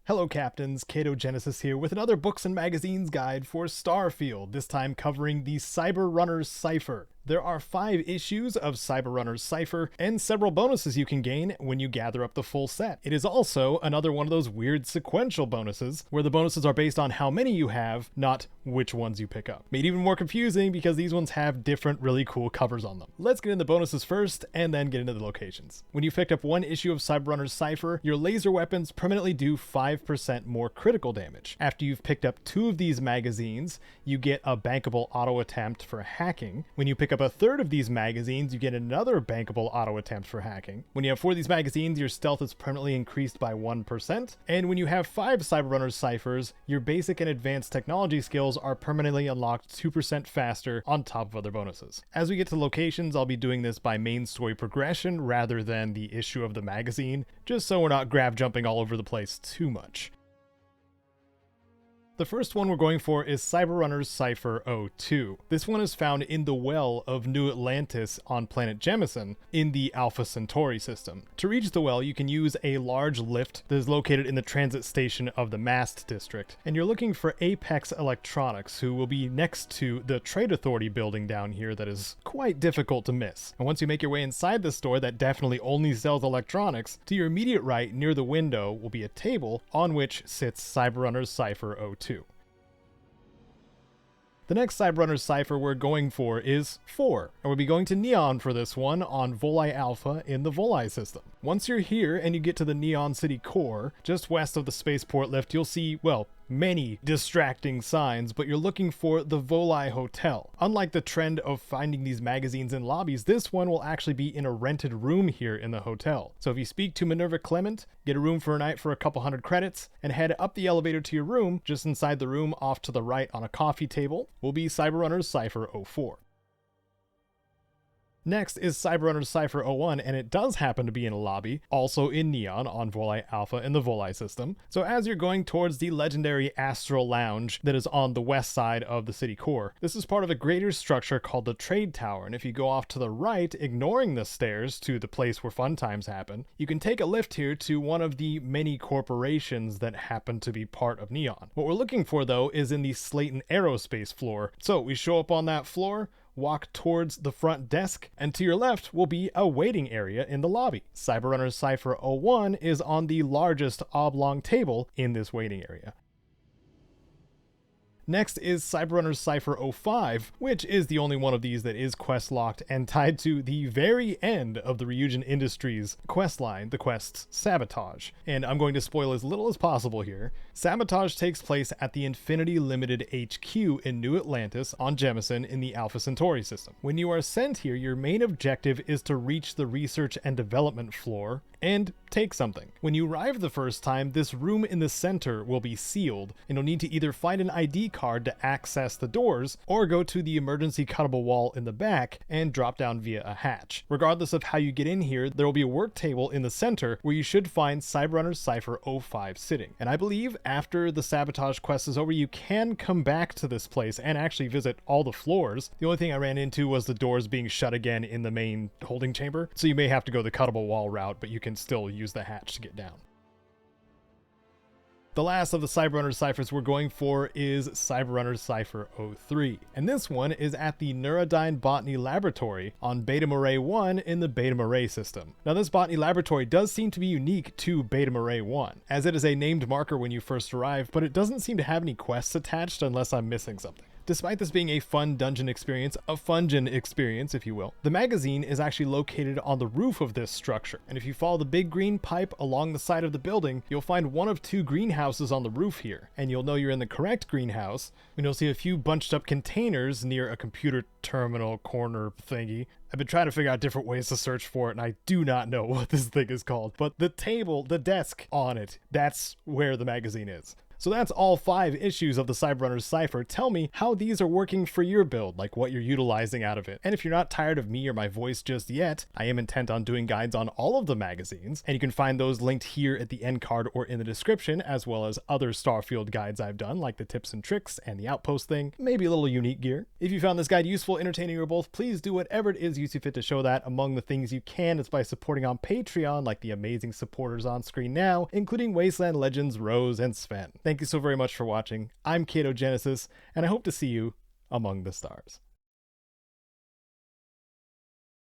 Hello Captains, Kato Genesis here with another books and magazines guide for Starfield, this time covering the Cyber Runner Cipher. There are 5 issues of Cyber Runner Cipher and several bonuses you can gain when you gather up the full set. It is also another one of those weird sequential bonuses, where the bonuses are based on how many you have, not which ones you pick up. Made even more confusing because these ones have different really cool covers on them. Let's get into the bonuses first and then get into the locations. When you picked up one issue of Cyber Runner Cipher, your laser weapons permanently do 5% more critical damage. After you've picked up 2 of these magazines, you get a bankable auto attempt for hacking. When you pick up a third of these magazines, you get another bankable auto attempt for hacking. When you have 4 of these magazines, your stealth is permanently increased by 1%. And when you have 5 Cyber Runner Ciphers, your basic and advanced technology skills are permanently unlocked 2% faster on top of other bonuses. As we get to locations, I'll be doing this by main story progression rather than the issue of the magazine, just so we're not grab jumping all over the place too much. The first one we're going for is Cyber Runner Cipher 02. This one is found in the well of New Atlantis on planet Jemison in the Alpha Centauri system. To reach the well, you can use a large lift that is located in the transit station of the Mast District, and you're looking for Apex Electronics, who will be next to the Trade Authority building down here that is quite difficult to miss. And once you make your way inside the store that definitely only sells electronics, to your immediate right near the window will be a table on which sits Cyber Runner Cipher 02. The next Cyber Runner Cipher we're going for is 4, and we'll be going to Neon for this one on Voli Alpha in the Voli system. Once you're here and you get to the Neon City core, just west of the spaceport lift, you'll see, well, many distracting signs, but you're looking for the Voli Hotel. Unlike the trend of finding these magazines in lobbies, this one will actually be in a rented room here in the hotel. So if you speak to Minerva Clement, get a room for a night for a couple hundred credits, and head up the elevator to your room, just inside the room off to the right on a coffee table, will be Cyber Runner Cipher 04. Next is Cyber Runner Cipher 01, and it does happen to be in a lobby, also in Neon on Voli Alpha in the Voli system. So as you're going towards the legendary Astral Lounge that is on the west side of the city core, this is part of a greater structure called the Trade Tower, and if you go off to the right, ignoring the stairs to the place where fun times happen, you can take a lift here to one of the many corporations that happen to be part of Neon. What we're looking for, though, is in the Slayton Aerospace floor. So we show up on that floor, walk towards the front desk, and to your left will be a waiting area in the lobby. Cyber Runner Cipher 01 is on the largest oblong table in this waiting area. Next is Cyber Runner Cipher 05, which is the only one of these that is quest locked and tied to the very end of the Ryujin Industries quest line, the quest Sabotage. And I'm going to spoil as little as possible here. Sabotage takes place at the Infinity Limited HQ in New Atlantis on Jemison in the Alpha Centauri system. When you are sent here, your main objective is to reach the research and development floor and take something. When you arrive the first time, this room in the center will be sealed, and you'll need to either find an ID card to access the doors, or go to the emergency cuttable wall in the back and drop down via a hatch. Regardless of how you get in here, there will be a work table in the center where you should find Cyber Runner Cipher 05 sitting. And I believe after the Sabotage quest is over, you can come back to this place and actually visit all the floors. The only thing I ran into was the doors being shut again in the main holding chamber, so you may have to go the cuttable wall route, but you can still use the hatch to get down. The last of the Cyber Runner Ciphers we're going for is Cyber Runner Cipher 03, and this one is at the Neurodyne Botany Laboratory on Beta Marais 1 in the Beta Marais system. Now this botany laboratory does seem to be unique to Beta Marais 1, as it is a named marker when you first arrive, but it doesn't seem to have any quests attached unless I'm missing something. Despite this being a fun dungeon experience, a fungeon experience if you will, the magazine is actually located on the roof of this structure, and if you follow the big green pipe along the side of the building, you'll find one of 2 greenhouses on the roof here, and you'll know you're in the correct greenhouse when you'll see a few bunched up containers near a computer terminal corner thingy. I've been trying to figure out different ways to search for it, and I do not know what this thing is called, but the table, the desk on it, that's where the magazine is. So that's all 5 issues of the Cyber Runner Cipher. Tell me how these are working for your build, like what you're utilizing out of it. And if you're not tired of me or my voice just yet, I am intent on doing guides on all of the magazines, and you can find those linked here at the end card or in the description, as well as other Starfield guides I've done, like the tips and tricks and the outpost thing, maybe a little unique gear. If you found this guide useful, entertaining, or both, please do whatever it is you see fit to show that. Among the things you can is by supporting on Patreon, like the amazing supporters on screen now, including Wasteland Legends, Rose, and Sven. Thank you so very much for watching. I'm Kato Genesis, and I hope to see you among the stars.